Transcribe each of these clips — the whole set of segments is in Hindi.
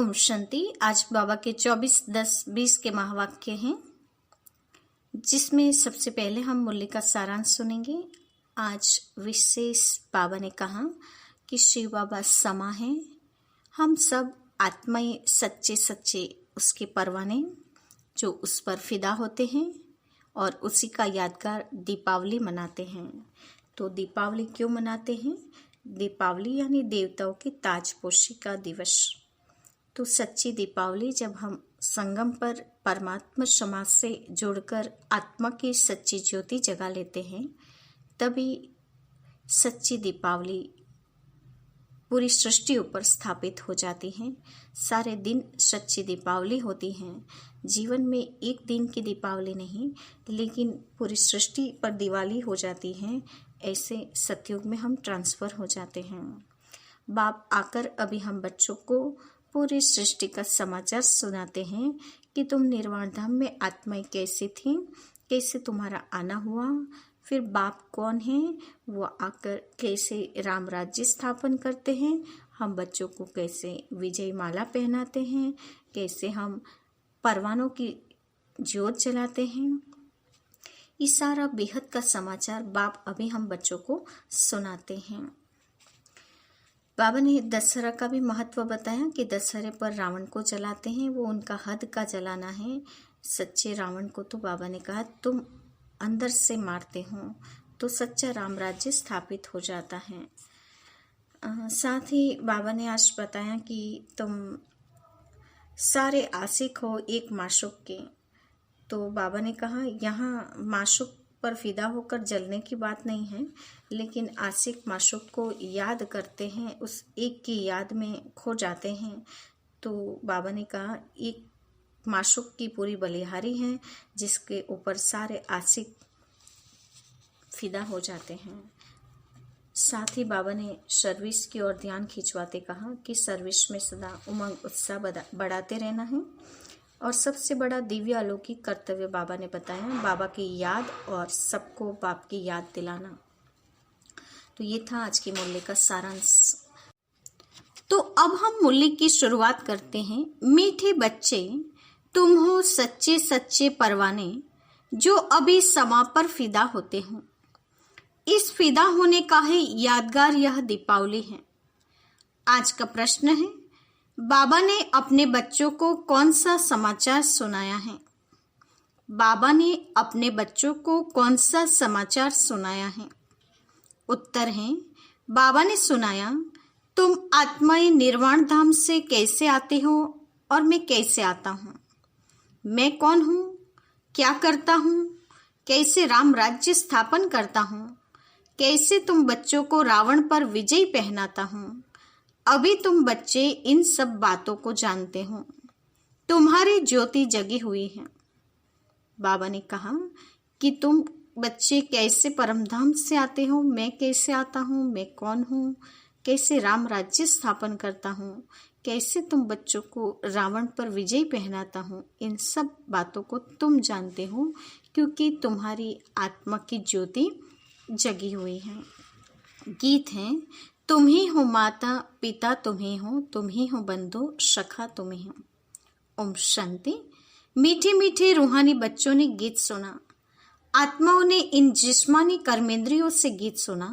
ओम शांति। आज बाबा के 24-10-20 के महावाक्य हैं, जिसमें सबसे पहले हम मुरली का सारांश सुनेंगे। आज विशेष बाबा ने कहा कि शिव बाबा समा है, हम सब आत्माएं सच्चे सच्चे उसके परवाने जो उस पर फिदा होते हैं और उसी का यादगार दीपावली मनाते हैं। तो दीपावली क्यों मनाते हैं? दीपावली यानी देवताओं की ताजपोशी का दिवस। तो सच्ची दीपावली जब हम संगम पर परमात्मा समाज से जुड़कर आत्मा की सच्ची ज्योति जगा लेते हैं, तभी सच्ची दीपावली पूरी सृष्टि ऊपर स्थापित हो जाती है। सारे दिन सच्ची दीपावली होती है। जीवन में एक दिन की दीपावली नहीं, लेकिन पूरी सृष्टि पर दिवाली हो जाती है। ऐसे सतयुग में हम ट्रांसफर हो जाते हैं। बाप आकर अभी हम बच्चों को पूरी सृष्टि का समाचार सुनाते हैं कि तुम निर्वाण धाम में आत्माएं कैसी थी, कैसे तुम्हारा आना हुआ, फिर बाप कौन है, वो आकर कैसे राम राज्य स्थापन करते हैं, हम बच्चों को कैसे विजय माला पहनाते हैं, कैसे हम परवानों की ज्योत जलाते हैं। ये सारा बेहद का समाचार बाप अभी हम बच्चों को सुनाते हैं। बाबा ने दशहरा का भी महत्व बताया कि दशहरे पर रावण को जलाते हैं, वो उनका हद का जलाना है। सच्चे रावण को तो बाबा ने कहा तुम अंदर से मारते हो तो सच्चा राम राज्य स्थापित हो जाता है। साथ ही बाबा ने आज बताया कि तुम सारे आशिक हो एक माशूक के। तो बाबा ने कहा यहाँ माशूक पर फिदा होकर जलने की बात नहीं है, लेकिन आशिक माशूक को याद करते हैं, उस एक की याद में खो जाते हैं। तो बाबा ने कहा एक माशूक की पूरी बलिहारी है, जिसके ऊपर सारे आशिक फिदा हो जाते हैं। साथ ही बाबा ने सर्विस की ओर ध्यान खिंचवाते कहा कि सर्विस में सदा उमंग उत्साह बढ़ाते रहना है। और सबसे बड़ा दिव्य अलौकिक कर्तव्य बाबा ने बताया बाबा की याद और सबको बाप की याद दिलाना। तो ये था आज की मुरली का सारांश। तो अब हम मुरली की शुरुआत करते हैं। मीठे बच्चे तुम हो सच्चे सच्चे परवाने जो अभी समा पर फिदा होते हो। इस फिदा होने का ही यादगार यह दीपावली है। आज का प्रश्न है, बाबा ने अपने बच्चों को कौन सा समाचार सुनाया है? बाबा ने अपने बच्चों को कौन सा समाचार सुनाया है? उत्तर है, बाबा ने सुनाया तुम आत्माएं निर्वाण धाम से कैसे आते हो और मैं कैसे आता हूँ। मैं कौन हूँ, क्या करता हूँ, कैसे राम राज्य स्थापन करता हूँ, कैसे तुम बच्चों को रावण पर विजय पहनाता हूँ। अभी तुम बच्चे इन सब बातों को जानते हो, तुम्हारी ज्योति जगी हुई है। बाबा ने कहा कि तुम बच्चे कैसे परमधाम से आते हो, मैं कैसे आता हूँ, मैं कौन हूँ, कैसे राम राज्य स्थापन करता हूँ, कैसे तुम बच्चों को रावण पर विजय पहनाता हूँ। इन सब बातों को तुम जानते हो क्योंकि तुम्हारी आत्मा की ज्योति जगी हुई है। गीत है, तुम ही हो माता पिता, तुम ही हो बंधु सखा, तुम ही हो। ओम शांति। मीठे मीठे रूहानी बच्चों ने गीत सुना। आत्माओं ने इन जिस्मानी कर्मेंद्रियों से गीत सुना।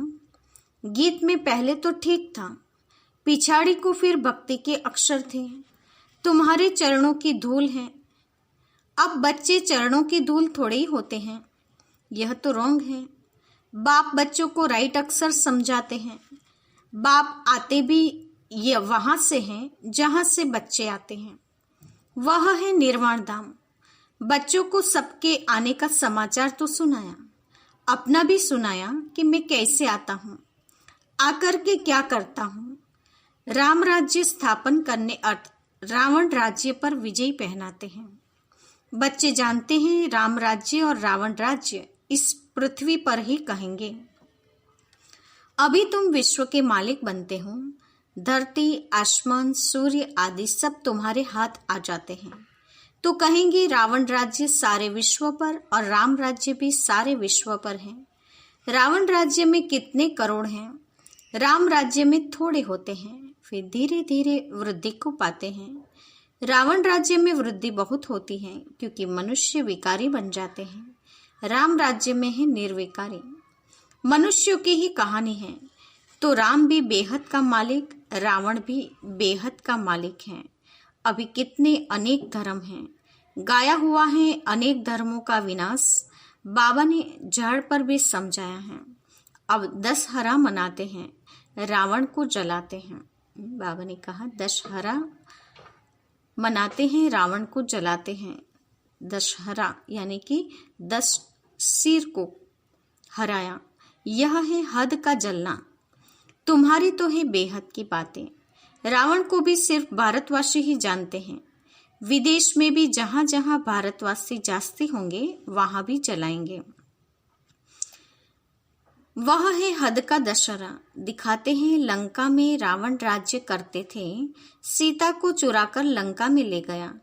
गीत में पहले तो ठीक था, पिछाड़ी को फिर भक्ति के अक्षर थे। तुम्हारे चरणों की धूल है। अब बच्चे चरणों की धूल थोड़े ही होते हैं, यह तो रॉन्ग है। बाप बच्चों को राइट अक्षर समझाते हैं। बाप आते भी ये वहां से हैं जहां से बच्चे आते हैं, वह है निर्वाण धाम। बच्चों को सबके आने का समाचार तो सुनाया, अपना भी सुनाया कि मैं कैसे आता हूँ, आकर के क्या करता हूँ। राम राज्य स्थापन करने अर्थ रावण राज्य पर विजय पहनाते हैं। बच्चे जानते हैं राम राज्य और रावण राज्य इस पृथ्वी पर ही कहेंगे। अभी तुम विश्व के मालिक बनते हो। धरती, आसमान, सूर्य आदि सब तुम्हारे हाथ आ जाते हैं तो कहेंगे रावण राज्य सारे विश्व पर और राम राज्य भी सारे विश्व पर है। रावण राज्य में कितने करोड़ हैं, राम राज्य में थोड़े होते हैं। फिर धीरे धीरे वृद्धि को पाते हैं। रावण राज्य में वृद्धि बहुत होती है क्योंकि मनुष्य विकारी बन जाते हैं। राम राज्य में है निर्विकारी। मनुष्यों की ही कहानी है। तो राम भी बेहद का मालिक, रावण भी बेहद का मालिक है। अभी कितने अनेक धर्म हैं, गाया हुआ है अनेक धर्मों का विनाश। बाबा ने जड़ पर भी समझाया है। अब दशहरा मनाते हैं, रावण को जलाते हैं। बाबा ने कहा दशहरा मनाते हैं, रावण को जलाते हैं। दशहरा यानी कि 10 सिर को हराया। यह है हद का जलना। तुम्हारी तो है बेहद की बातें। रावण को भी सिर्फ भारतवासी ही जानते हैं। विदेश में भी जहां जहां भारतवासी जास्ती होंगे वहां भी जलाएंगे। वह है हद का दशहरा। दिखाते हैं लंका में रावण राज्य करते थे, सीता को चुराकर लंका में ले गया।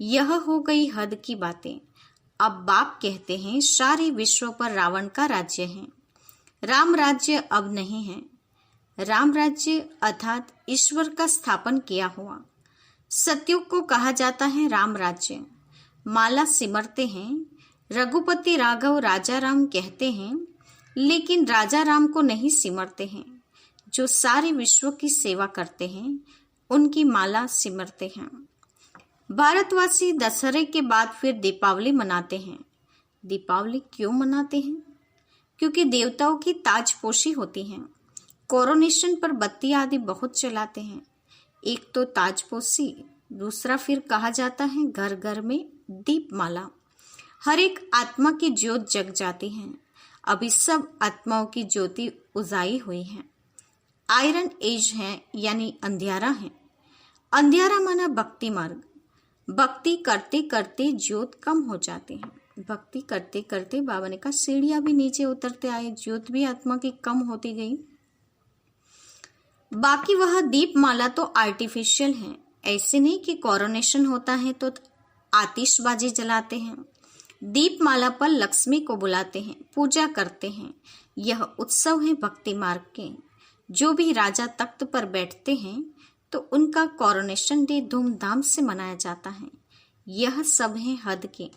यह हो गई हद की बातें। अब बाप कहते हैं सारे विश्व पर रावण का राज्य है। राम राज्य अब नहीं है। राम राज्य अर्थात ईश्वर का स्थापन किया हुआ सतयुग को कहा जाता है राम राज्य। माला सिमरते हैं, रघुपति राघव राजा राम कहते हैं, लेकिन राजा राम को नहीं सिमरते हैं। जो सारे विश्व की सेवा करते हैं उनकी माला सिमरते हैं। भारतवासी दशहरे के बाद फिर दीपावली मनाते हैं। दीपावली क्यों मनाते हैं? क्योंकि देवताओं की ताजपोशी होती है। कोरोनेशन पर बत्ती आदि बहुत जलाते हैं। एक तो ताजपोशी, दूसरा फिर कहा जाता है घर घर में दीपमाला। हर एक आत्मा की ज्योत जग जाती है। अभी सब आत्माओं की ज्योति उजाई हुई है। आयरन एज है यानी अंधियारा है। अंधियारा माना भक्ति मार्ग। भक्ति करते करते ज्योत कम हो जाती है। भक्ति करते करते बाबा ने कहा सीढ़ियां भी नीचे उतरते आए, ज्योत भी आत्मा की कम होती गई। बाकी वह दीपमाला तो आर्टिफिशियल है। ऐसे नहीं कि कोरोनेशन होता है तो आतिशबाजी जलाते हैं। दीपमाला पर लक्ष्मी को बुलाते हैं, पूजा करते हैं। यह उत्सव है भक्ति मार्ग के। जो भी राजा तख्त पर बैठते हैं तो उनका कोरोनेशन डे धूमधाम से मनाया जाता है। यह सब है हद के।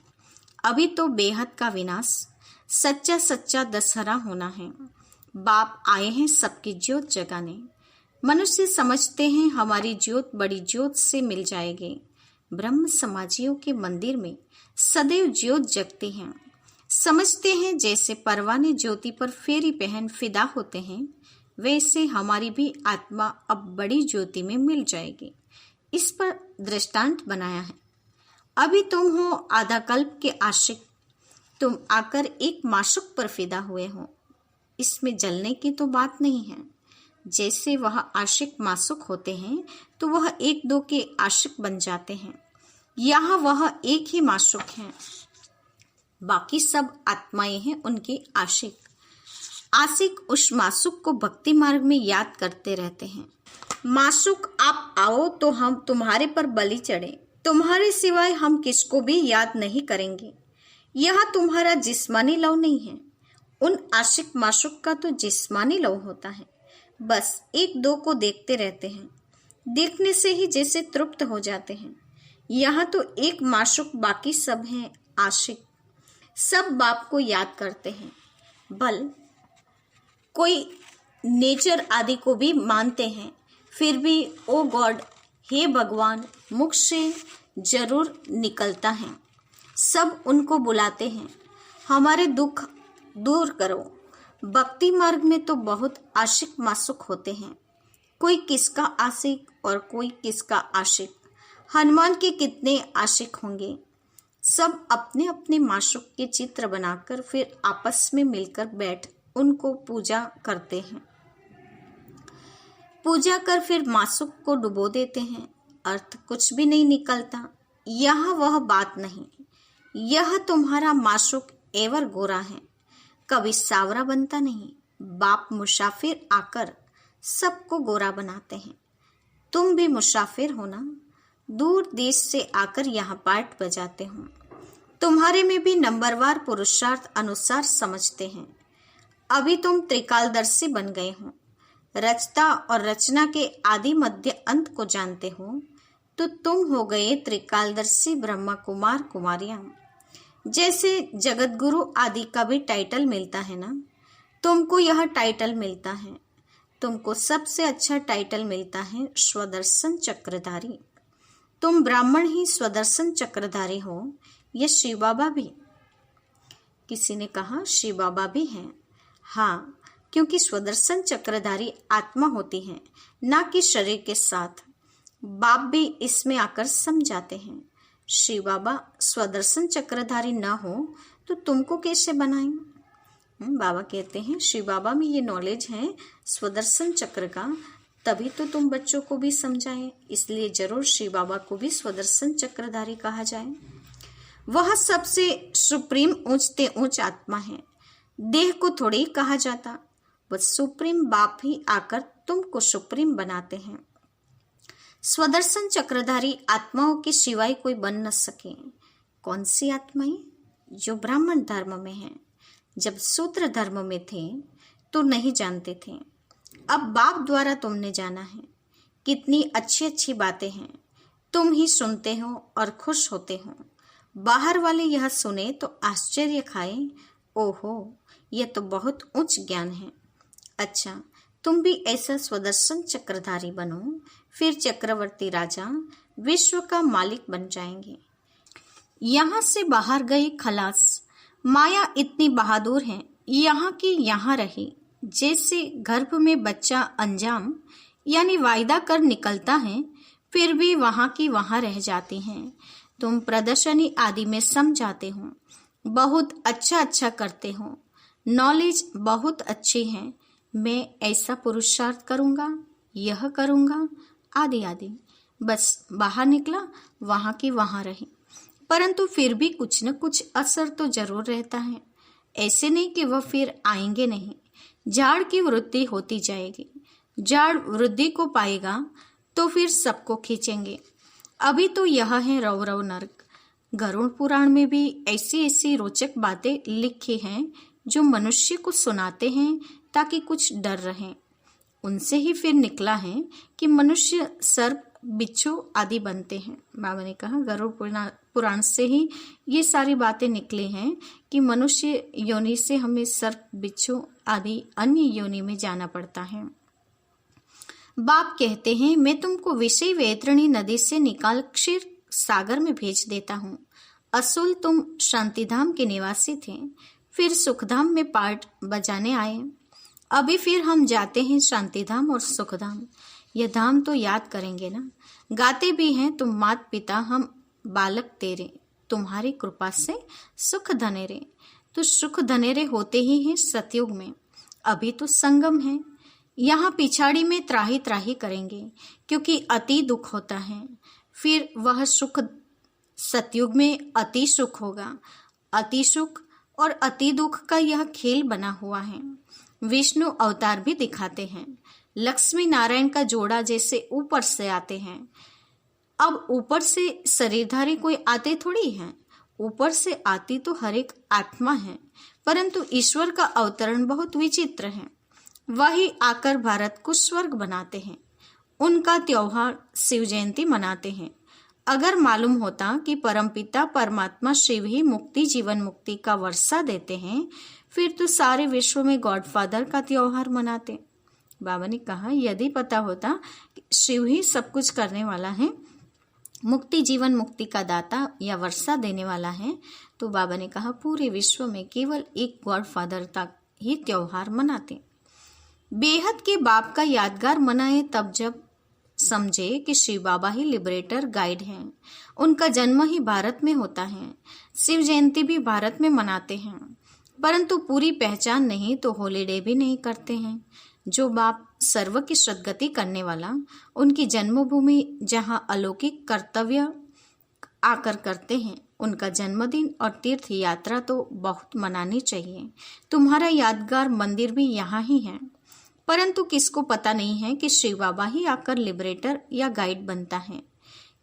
अभी तो बेहद का विनाश, सच्चा सच्चा दशहरा होना है। बाप आए हैं सबकी ज्योत जगाने। मनुष्य समझते हैं हमारी ज्योत बड़ी ज्योत से मिल जाएगी। ब्रह्म समाजियों के मंदिर में सदैव ज्योत जगती है। समझते हैं जैसे परवाने ज्योति पर फेरी पहन फिदा होते हैं, वैसे हमारी भी आत्मा अब बड़ी ज्योति में मिल जाएगी। इस पर दृष्टांत बनाया है। अभी तुम हो आधा कल्प के आशिक। तुम आकर एक माशुक पर फिदा हुए हो। इसमें जलने की तो बात नहीं है। जैसे वह आशिक माशुक होते हैं तो वह एक दो के आशिक बन जाते हैं। यहाँ वह एक ही माशुक है, बाकी सब आत्माएं हैं उनके आशिक। आशिक उस माशुक को भक्ति मार्ग में याद करते रहते हैं। माशुक आप आओ तो हम तुम्हारे पर बलि चढ़े। तुम्हारे सिवाय हम किसको भी याद नहीं करेंगे। यह तुम्हारा जिस्मानी लव नहीं है। उन आशिक माशुक का तो जिस्मानी लव होता है। बस एक दो को देखते रहते हैं। देखने से ही जैसे तृप्त हो जाते हैं। यहाँ तो एक माशुक, बाकी सब हैं आशिक। सब बाप को याद करते हैं। बल कोई नेचर आदि को भी मानते हैं, फिर भी ओ गॉड, हे भगवान, मुख से जरूर निकलता है। सब उनको बुलाते हैं, हमारे दुख दूर करो। भक्ति मार्ग में तो बहुत आशिक माशुक होते हैं। कोई किसका आशिक और कोई किसका आशिक। हनुमान के कितने आशिक होंगे। सब अपने अपने माशुक के चित्र बनाकर फिर आपस में मिलकर बैठ उनको पूजा करते हैं। पूजा कर फिर माशुक को डुबो देते हैं। अर्थ कुछ भी नहीं निकलता। यह वह बात नहीं। यह तुम्हारा माशुक एवर गोरा है, कभी सावरा बनता नहीं। बाप मुसाफिर आकर सबको गोरा बनाते हैं। तुम भी मुसाफिर हो ना, दूर देश से आकर यहाँ पाठ बजाते हो। तुम्हारे में भी नंबरवार पुरुषार्थ अनुसार समझते हैं। अभी तुम त्रिकालदर्शी बन गए हो। रचता और रचना के आदि मध्य अंत को जानते हो तो तुम हो गए त्रिकालदर्शी ब्रह्मा कुमार कुमारियां। जैसे जगत गुरु आदि का भी टाइटल मिलता है ना, तुमको यह टाइटल मिलता है। तुमको सबसे अच्छा टाइटल मिलता है स्वदर्शन चक्रधारी। तुम ब्राह्मण ही स्वदर्शन चक्रधारी हो, यह शिव बाबा भी। किसी ने कहा शिव बाबा भी हैं। हाँ, क्योंकि स्वदर्शन चक्रधारी आत्मा होती है, ना कि शरीर के साथ। बाप भी इसमें आकर समझाते हैं। शिव बाबा स्वदर्शन चक्रधारी ना हो तो तुमको कैसे बनाएं? बाबा कहते हैं शिव बाबा में ये नॉलेज है स्वदर्शन चक्र का, तभी तो तुम बच्चों को भी समझाए। इसलिए जरूर शिव बाबा को भी स्वदर्शन चक्रधारी कहा जाए। वह सबसे सुप्रीम ऊंचते ऊंच आत्मा है, देह को थोड़ी कहा जाता। वह सुप्रीम बाप ही आकर तुमको सुप्रीम बनाते हैं। स्वदर्शन चक्रधारी आत्माओं के सिवाय कोई बन न सके। कौन सी आत्माएं? जो ब्राह्मण धर्म में है। जब शूद्र धर्म में थे तो नहीं जानते थे, अब बाप द्वारा तुमने जाना है। कितनी अच्छी अच्छी बातें हैं, तुम ही सुनते हो और खुश होते हो। बाहर वाले यह सुने तो आश्चर्य खाए, ओहो यह तो बहुत उच्च ज्ञान है। अच्छा, तुम भी ऐसा स्वदर्शन चक्रधारी बनो, फिर चक्रवर्ती राजा विश्व का मालिक बन जाएंगे। यहाँ से बाहर गए खलास। माया इतनी बहादुर है, यहाँ की यहाँ रही। जैसे गर्भ में बच्चा अंजाम यानी वायदा कर निकलता है, फिर भी वहाँ की वहाँ रह जाती हैं। तुम प्रदर्शनी आदि में समझाते हो, बहुत अच्छा करते हो, नॉलेज बहुत अच्छी है। मैं ऐसा पुरुषार्थ करूँगा, यह करूँगा, आदि आदि। बस बाहर निकला, वहाँ की वहाँ रही। परंतु फिर भी कुछ न कुछ असर तो जरूर रहता है। ऐसे नहीं कि वह फिर आएंगे नहीं। झाड़ की वृद्धि होती जाएगी। झाड़ वृद्धि को पाएगा तो फिर सबको खींचेंगे। अभी तो यह है रव रव नरक। गरुड़ पुराण में भी ऐसी ऐसी रोचक बातें लिखी हैं जो मनुष्य को सुनाते हैं ताकि कुछ डर रहे। उनसे ही फिर निकला है कि मनुष्य सर्प बिच्छू आदि बनते हैं। बाबा ने कहा गरुड़ पुराण से ही ये सारी बातें निकली हैं कि मनुष्य योनि से हमें सर्प बिच्छू आदि अन्य योनि में जाना पड़ता है। बाप कहते हैं मैं तुमको विषय वैतरणी नदी से निकाल क्षीर सागर में भेज देता हूँ। असुल तुम शांतिधाम के निवासी थे, फिर सुखधाम में पार्ट बजाने आए। अभी फिर हम जाते हैं शांतिधाम और सुखधाम। यह धाम तो याद करेंगे ना। गाते भी हैं तुम मात पिता हम बालक तेरे, तुम्हारी कृपा से सुख धनेरे। तो सुख धनेरे होते ही हैं सतयुग में। अभी तो संगम है, यहाँ पिछाड़ी में त्राही त्राही करेंगे क्योंकि अति दुख होता है। फिर वह सुख सतयुग में अति सुख होगा। अति सुख और अति दुख का यह खेल बना हुआ है। विष्णु अवतार भी दिखाते हैं। लक्ष्मी नारायण का जोड़ा जैसे ऊपर से आते हैं। अब ऊपर से शरीरधारी कोई आते थोड़ी हैं, ऊपर से आती तो हर एक आत्मा है। परंतु ईश्वर का अवतरण बहुत विचित्र है। वही आकर भारत को स्वर्ग बनाते हैं। उनका त्योहार शिव जयंती मनाते हैं। अगर मालूम होता कि परमपिता परमात्मा शिव ही मुक्ति जीवन मुक्ति का वर्षा देते हैं, फिर तो सारे विश्व में गॉडफादर का त्योहार मनाते। बाबा ने कहा यदि पता होता कि शिव ही सब कुछ करने वाला है, मुक्ति जीवन मुक्ति का दाता या वर्षा देने वाला है, तो बाबा ने कहा पूरे विश्व में केवल एक गॉडफादर तक ही त्योहार मनाते। बेहद के बाप का यादगार मनाए तब जब समझे कि शिव बाबा ही लिबरेटर गाइड हैं। उनका जन्म ही भारत में होता है। शिव जयंती भी भारत में मनाते हैं, परंतु पूरी पहचान नहीं तो हॉलीडे भी नहीं करते हैं। जो बाप सर्व की सद्गति करने वाला, उनकी जन्मभूमि जहाँ अलौकिक कर्तव्य आकर करते हैं, उनका जन्मदिन और तीर्थ यात्रा तो बहुत मनानी चाहिए। तुम्हारा यादगार मंदिर भी यहाँ ही है, परंतु किसको पता नहीं है कि शिव बाबा ही आकर लिबरेटर या गाइड बनता है।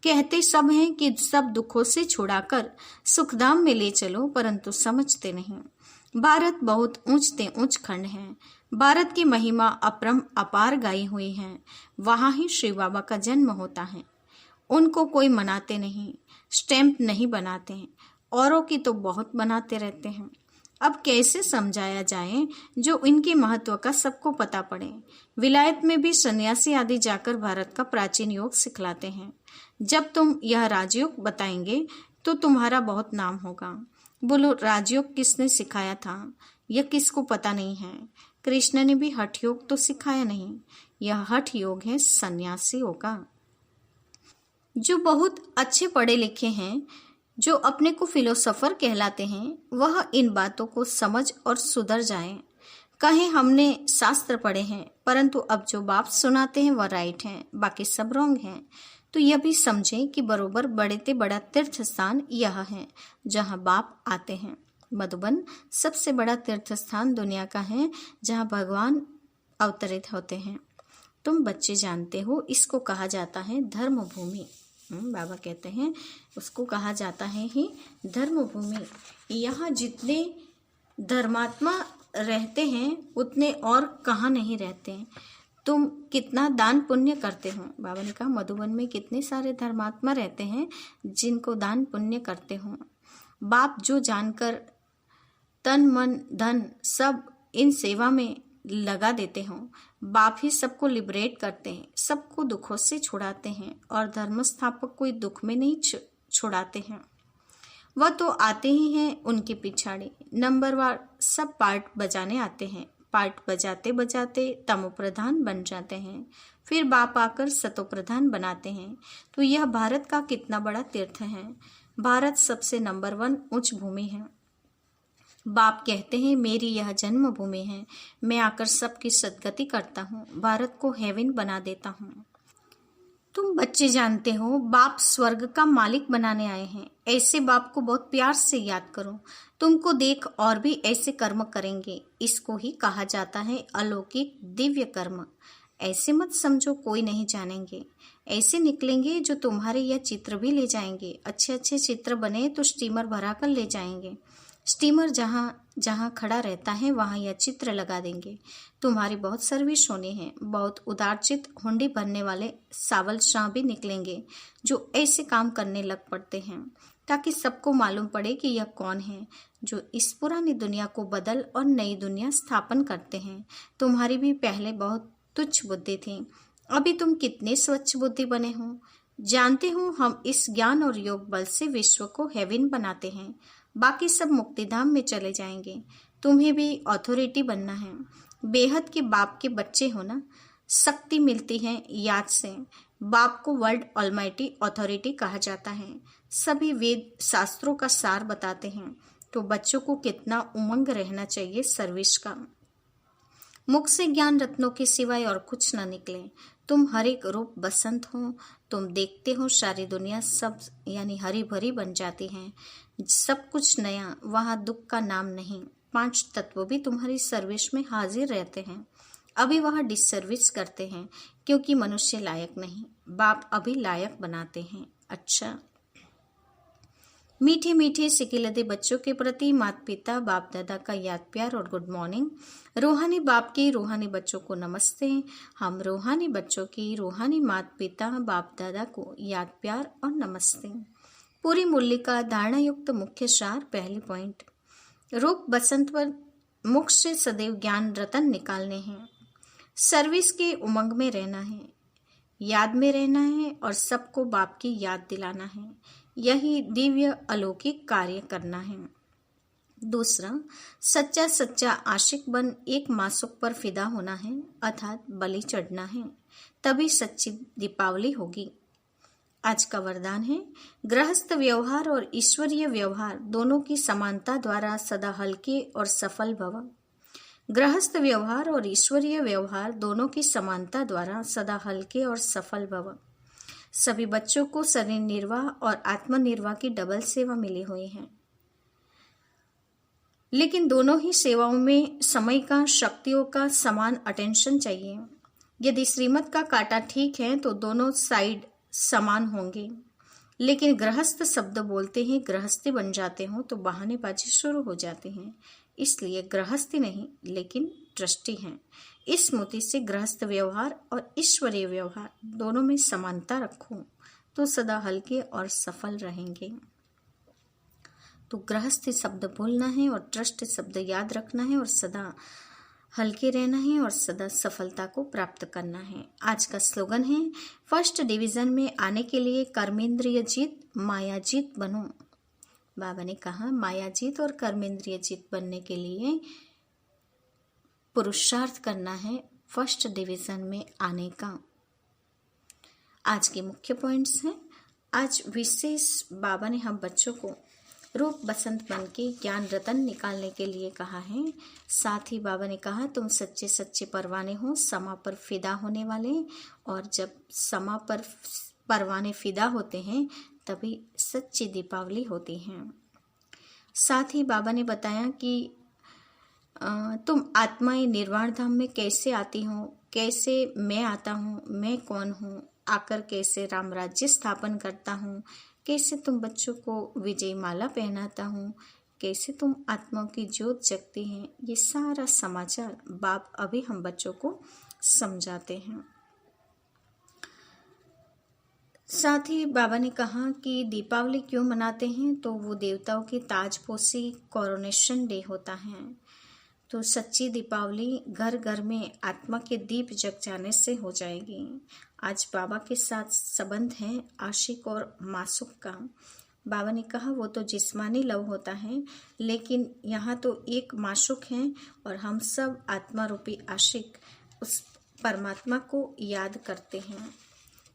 कहते सब हैं कि सब दुखों से छुड़ाकर सुखधाम में ले चलो, परंतु समझते नहीं। भारत बहुत ऊंचते ऊंच खंड है। भारत की महिमा अपरम अपार गाई हुई है। वहाँ ही शिव बाबा का जन्म होता है। उनको कोई मनाते नहीं, स्टैंप नहीं बनाते हैं, औरों की तो बहुत बनाते रहते हैं। अब कैसे समझाया जाए जो इनके महत्व का सबको पता पड़े। विलायत में भी सन्यासी आदि जाकर भारत का प्राचीन योग सिखलाते हैं। जब तुम यह राजयोग बताएंगे तो तुम्हारा बहुत नाम होगा। बोलो, राजयोग किसने सिखाया था? यह किसको पता नहीं है। कृष्ण ने भी हठ योग तो सिखाया नहीं। यह हठ योग है सन्यासियों का। जो बहुत अच्छे पढ़े लिखे हैं, जो अपने को फिलोसोफर कहलाते हैं, वह इन बातों को समझ और सुधर जाएं। कहें हमने शास्त्र पढ़े हैं, परंतु अब जो बाप सुनाते हैं वह राइट हैं, बाकी सब रॉन्ग हैं। तो यह भी समझें कि बरोबर बड़े से बड़ा तीर्थ स्थान यह है जहाँ बाप आते हैं। मधुबन सबसे बड़ा तीर्थ स्थान दुनिया का है जहाँ भगवान अवतरित होते हैं। तुम बच्चे जानते हो, इसको कहा जाता है धर्म भूमि। बाबा कहते हैं उसको कहा जाता है ही धर्म भूमि। यहाँ जितने धर्मात्मा रहते हैं उतने और कहाँ नहीं रहते हैं। तुम कितना दान पुण्य करते हो। बाबा ने कहा मधुबन में कितने सारे धर्मात्मा रहते हैं जिनको दान पुण्य करते हो। बाप जो जानकर तन मन धन सब इन सेवा में लगा देते हो, बाप ही सबको लिबरेट करते हैं, सबको दुखों से छुड़ाते हैं और धर्म स्थापक कोई दुख में नहीं छुड़ाते हैं। वह तो आते ही हैं उनके पिछाड़ी नंबरवार सब पार्ट बजाने आते हैं। पार्ट बजाते बजाते तमो प्रधान बन जाते हैं, फिर बाप आकर सतो प्रधान बनाते हैं। तो यह भारत का कितना बड़ा तीर्थ है। भारत सबसे नंबर 1 उच्च भूमि है। बाप कहते हैं मेरी यह जन्म भूमि है, मैं आकर सबकी सदगति करता हूँ, भारत को हेवन बना देता हूँ। तुम बच्चे जानते हो बाप स्वर्ग का मालिक बनाने आए हैं। ऐसे बाप को बहुत प्यार से याद करो, तुमको देख और भी ऐसे कर्म करेंगे। इसको ही कहा जाता है अलौकिक दिव्य कर्म। ऐसे मत समझो कोई नहीं जानेंगे, ऐसे निकलेंगे जो तुम्हारे यह चित्र भी ले जाएंगे। अच्छे अच्छे चित्र बने तो स्टीमर भरा कर ले जाएंगे। स्टीमर जहाँ जहाँ खड़ा रहता है वहाँ यह चित्र लगा देंगे। तुम्हारी बहुत सर्विस होनी है। बहुत उदारचित हुंडी भरने वाले सावल शाह भी निकलेंगे जो ऐसे काम करने लग पड़ते हैं ताकि सबको मालूम पड़े कि यह कौन है जो इस पुरानी दुनिया को बदल और नई दुनिया स्थापन करते हैं। तुम्हारी भी पहले बहुत तुच्छ बुद्धि थी, अभी तुम कितने स्वच्छ बुद्धि बने हो। जानते हो हम इस ज्ञान और योग बल से विश्व को हेवन बनाते हैं, बाकी सब मुक्तिधाम में चले जाएंगे। तुम्हें भी अथॉरिटी बनना है। बेहद के बाप के बच्चे हो ना, शक्ति मिलती है याद से। बाप को वर्ल्ड ऑलमाइटी अथॉरिटी कहा जाता है। सभी वेद शास्त्रों का सार बताते हैं। तो बच्चों को कितना उमंग रहना चाहिए सर्विस का। मुख से ज्ञान रत्नों के सिवाय और कुछ न निकले। तुम हर एक रूप बसंत हो। तुम देखते हो सारी दुनिया सब यानी हरी भरी बन जाती है, सब कुछ नया, वहाँ दुख का नाम नहीं। 5 तत्व भी तुम्हारी सर्विस में हाजिर रहते हैं। अभी वह डिसर्विस करते हैं क्योंकि मनुष्य लायक नहीं। बाप अभी लायक बनाते हैं। अच्छा, मीठे मीठे सिकिलदे बच्चों के प्रति माता पिता बाप दादा का याद प्यार और गुड मॉर्निंग। रूहानी बाप की रूहानी बच्चों को नमस्ते। हम रूहानी बच्चों की रूहानी माता पिता बाप दादा को याद प्यार और नमस्ते। पूरी मुरली का धारणा युक्त मुख्य सार। पहली पॉइंट, रूप बसंत पर मुख से सदैव ज्ञान रतन निकालने हैं। सर्विस के उमंग में रहना है, याद में रहना है और सबको बाप की याद दिलाना है। यही दिव्य अलौकिक कार्य करना है। दूसरा, सच्चा सच्चा आशिक बन एक मासूक पर फिदा होना है, अर्थात बलि चढ़ना है, तभी सच्ची दीपावली होगी। आज का वरदान है गृहस्थ व्यवहार और ईश्वरीय व्यवहार दोनों की समानता द्वारा सदा हल्के और सफल भव। गृहस्थ व्यवहार और ईश्वरीय व्यवहार दोनों की समानता द्वारा सदा हल्के और सफल भव। सभी बच्चों को शरीर निर्वाह और आत्मनिर्वाह की डबल सेवा मिली हुई है, लेकिन दोनों ही सेवाओं में समय का, शक्तियों का समान अटेंशन चाहिए। यदि श्रीमत का काटा ठीक है तो दोनों साइड समान होंगे, लेकिन गृहस्थ शब्द बोलते ही गृहस्थी बन जाते हो तो बहानेबाजी शुरू हो जाती है। इसलिए गृहस्थी नहीं लेकिन दृष्टि है। इस मोती से गृहस्थ व्यवहार और ईश्वरीय व्यवहार दोनों में समानता रखो तो सदा हल्के और सफल रहेंगे। तो गृहस्थ शब्द बोलना है और दृष्टि शब्द याद रखना है और सदा हल्के रहना है और सदा सफलता को प्राप्त करना है। आज का स्लोगन है, फर्स्ट डिवीजन में आने के लिए कर्मेंद्रिय जीत माया जीत बनो। बाबा ने कहा माया जीत और कर्मेंद्रिय जीत बनने के लिए पुरुषार्थ करना है फर्स्ट डिवीजन में आने का। आज के मुख्य पॉइंट्स हैं। आज विशेष बाबा ने हम बच्चों को रूप बसंत बन के ज्ञान रतन निकालने के लिए कहा है। साथ ही बाबा ने कहा तुम सच्चे सच्चे परवाने हो, समा पर फिदा होने वाले, और जब समा पर परवाने फिदा होते हैं तभी सच्ची दीपावली होती है। साथ ही बाबा ने बताया कि तुम आत्माएं निर्वाण धाम में कैसे आती हो, कैसे मैं आता हूँ, मैं कौन हूँ, आकर कैसे राम राज्य स्थापन करता हूँ, कैसे तुम बच्चों को विजय माला पहनाता हूँ, कैसे तुम आत्माओं की ज्योत जगती हैं। ये सारा समाचार बाप अभी हम बच्चों को समझाते हैं। साथ ही बाबा ने कहा कि दीपावली क्यों मनाते हैं, तो वो देवताओं की ताजपोशी कोरोनेशन डे होता है। तो सच्ची दीपावली घर घर में आत्मा के दीप जग जाने से हो जाएगी। आज बाबा के साथ संबंध है आशिक और मासूक का। बाबा ने कहा वो तो जिस्मानी लव होता है, लेकिन यहाँ तो एक मासूक है और हम सब आत्मा रूपी आशिक उस परमात्मा को याद करते हैं।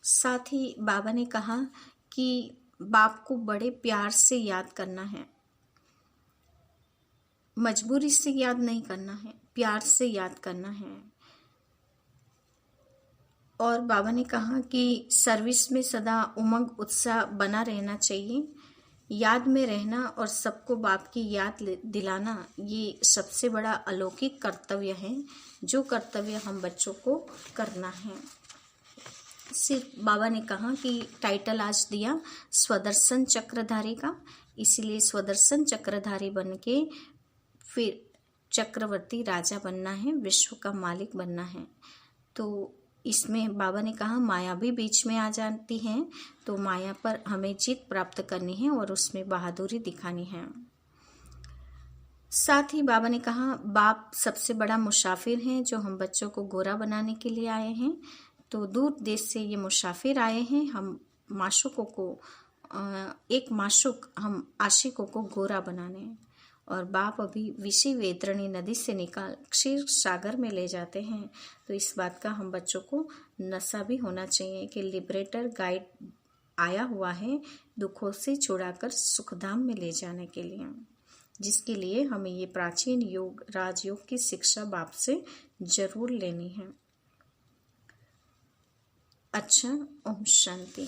साथ ही बाबा ने कहा कि बाप को बड़े प्यार से याद करना है, मजबूरी से याद नहीं करना है, प्यार से याद करना है। और बाबा ने कहा कि सर्विस में सदा उमंग उत्साह बना रहना चाहिए, याद में रहना और सबको बाप की याद दिलाना, ये सबसे बड़ा अलौकिक कर्तव्य है जो कर्तव्य हम बच्चों को करना है। सिर्फ बाबा ने कहा कि टाइटल आज दिया स्वदर्शन चक्रधारी का, इसीलिए स्वदर्शन चक्रधारी बन के फिर चक्रवर्ती राजा बनना है, विश्व का मालिक बनना है। तो इसमें बाबा ने कहा माया भी बीच में आ जाती है, तो माया पर हमें जीत प्राप्त करनी है और उसमें बहादुरी दिखानी है। साथ ही बाबा ने कहा बाप सबसे बड़ा मुसाफिर हैं जो हम बच्चों को गोरा बनाने के लिए आए हैं। तो दूर देश से ये मुसाफिर आए हैं, हम माशूकों को एक माशूक हम आशिकों को गोरा बनाने, और बाप अभी विषि वेतरणी नदी से निकाल क्षीर सागर में ले जाते हैं। तो इस बात का हम बच्चों को नशा भी होना चाहिए कि लिबरेटर गाइड आया हुआ है दुखों से छुड़ाकर सुखधाम में ले जाने के लिए, जिसके लिए हमें ये प्राचीन योग राजयोग की शिक्षा बाप से जरूर लेनी है। अच्छा, ओम शांति।